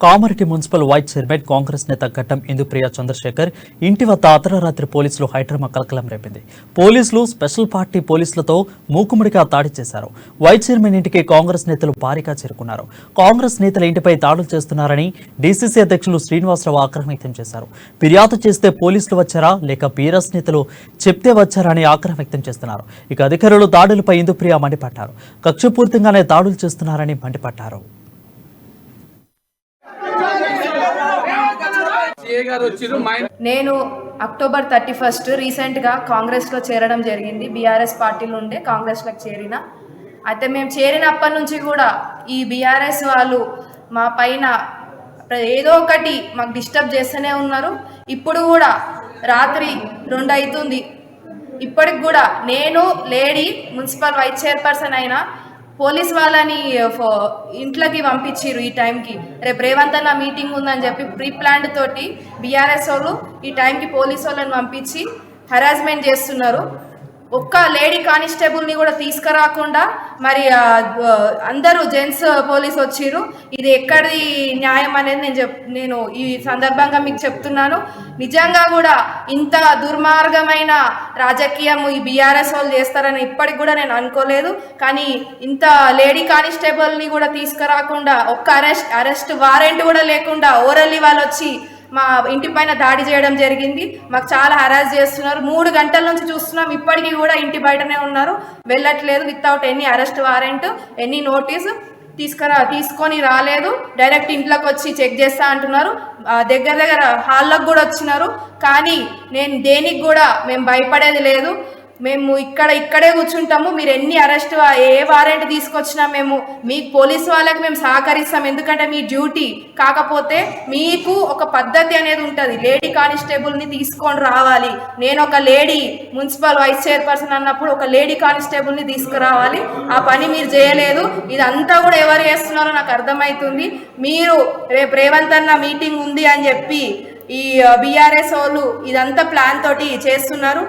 Kamareddy municipal vice chairman Congress నేత ఘట్టం ఇందుప్రియ చంద్రశేఖర్ ఇంటి వద్ద అర్ధరాత్రి పోలీసులు హైడ్రామా కలకలం రేపింది. పోలీసులు స్పెషల్ పార్టీ పోలీసులతో మూకుముడిగా దాడి చేశారు. వైస్ చైర్మన్ ఇంటికి కాంగ్రెస్ నేతలు భారీగా చేరుకున్నారు. కాంగ్రెస్ నేతల ఇంటిపై దాడులు చేస్తున్నారని డీసీసీ అధ్యక్షులు శ్రీనివాసరావు ఆగ్రహం వ్యక్తం చేశారు. ఫిర్యాదు చేస్తే పోలీసులు వచ్చారా లేక బీఆర్ఎస్ నేతలు చెప్తే వచ్చారా అని ఆగ్రహం వ్యక్తం చేస్తున్నారు. ఇక అధికారులు దాడులపై ఇందుప్రియ మండిపడ్డారు. కక్షపూర్తిగానే దాడులు చేస్తున్నారని మండిపడ్డారు. నేను అక్టోబర్ 31 రీసెంట్గా కాంగ్రెస్లో చేరడం జరిగింది. బీఆర్ఎస్ పార్టీలో ఉండే కాంగ్రెస్లోకి చేరిన. అయితే మేము చేరినప్పటి నుంచి కూడా ఈ బీఆర్ఎస్ వాళ్ళు మా పైన ఏదో ఒకటి మాకు డిస్టర్బ్ చేస్తూనే ఉన్నారు. ఇప్పుడు కూడా రాత్రి 2 అవుతుంది. ఇప్పటికి కూడా నేను లేడీ మున్సిపల్ వైస్ చైర్పర్సన్ అయినా పోలీస్ వాళ్ళని ఇంట్లోకి పంపించారు. ఈ టైంకి రేపు రేవంత్ అన్న మీటింగ్ ఉందని చెప్పి ప్రీ ప్లాన్డ్ తోటి బీఆర్ఎస్ వాళ్ళు ఈ టైంకి పోలీస్ వాళ్ళని పంపించి హరాస్మెంట్ చేస్తున్నారు. ఒక్క లేడీ కానిస్టేబుల్ని కూడా తీసుకురాకుండా మరి అందరూ జెంట్స్ పోలీస్ వచ్చిర్రు. ఇది ఎక్కడి న్యాయం అనేది నేను ఈ సందర్భంగా మీకు చెప్తున్నాను. నిజంగా కూడా ఇంత దుర్మార్గమైన రాజకీయం ఈ బీఆర్ఎస్ వాళ్ళు చేస్తారని ఇప్పటికి కూడా నేను అనుకోలేదు. కానీ ఇంత లేడీ కానిస్టేబుల్ని కూడా తీసుకురాకుండా ఒక్క అరెస్ట్ వారెంట్ కూడా లేకుండా ఓరల్లీ వాళ్ళు వచ్చి మా ఇంటి పైన దాడి చేయడం జరిగింది. మాకు చాలా హరాస్ చేస్తున్నారు. 3 గంటల నుంచి చూస్తున్నాం. ఇప్పటికీ కూడా ఇంటి బయటనే ఉన్నారు, వెళ్ళట్లేదు. Without any arrest warrant, any notice తీసుకొని రాలేదు. డైరెక్ట్ ఇంట్లోకి వచ్చి చెక్ చేస్తా అంటున్నారు. దగ్గర హాల్లోకి కూడా వచ్చినారు. కానీ నేను దేనికి కూడా మేము భయపడేది లేదు. మేము ఇక్కడే కూర్చుంటాము. మీరు ఎన్ని అరెస్ట్ ఏ వారెంట్ తీసుకొచ్చినా మేము మీకు పోలీసు వాళ్ళకి మేము సహకరిస్తాం. ఎందుకంటే మీ డ్యూటీ. కాకపోతే మీకు ఒక పద్ధతి అనేది ఉంటుంది. లేడీ కానిస్టేబుల్ని తీసుకొని రావాలి. నేను ఒక లేడీ మున్సిపల్ వైస్ చైర్పర్సన్ అన్నప్పుడు ఒక లేడీ కానిస్టేబుల్ని తీసుకురావాలి. ఆ పని మీరు చేయలేదు. ఇదంతా కూడా ఎవరు చేస్తున్నారో నాకు అర్థమవుతుంది. మీరు రేపు రేవంత్ అన్న మీటింగ్ ఉంది అని చెప్పి ఈ బీఆర్ఎస్ వాళ్ళు ఇదంతా ప్లాన్ తోటి చేస్తున్నారు.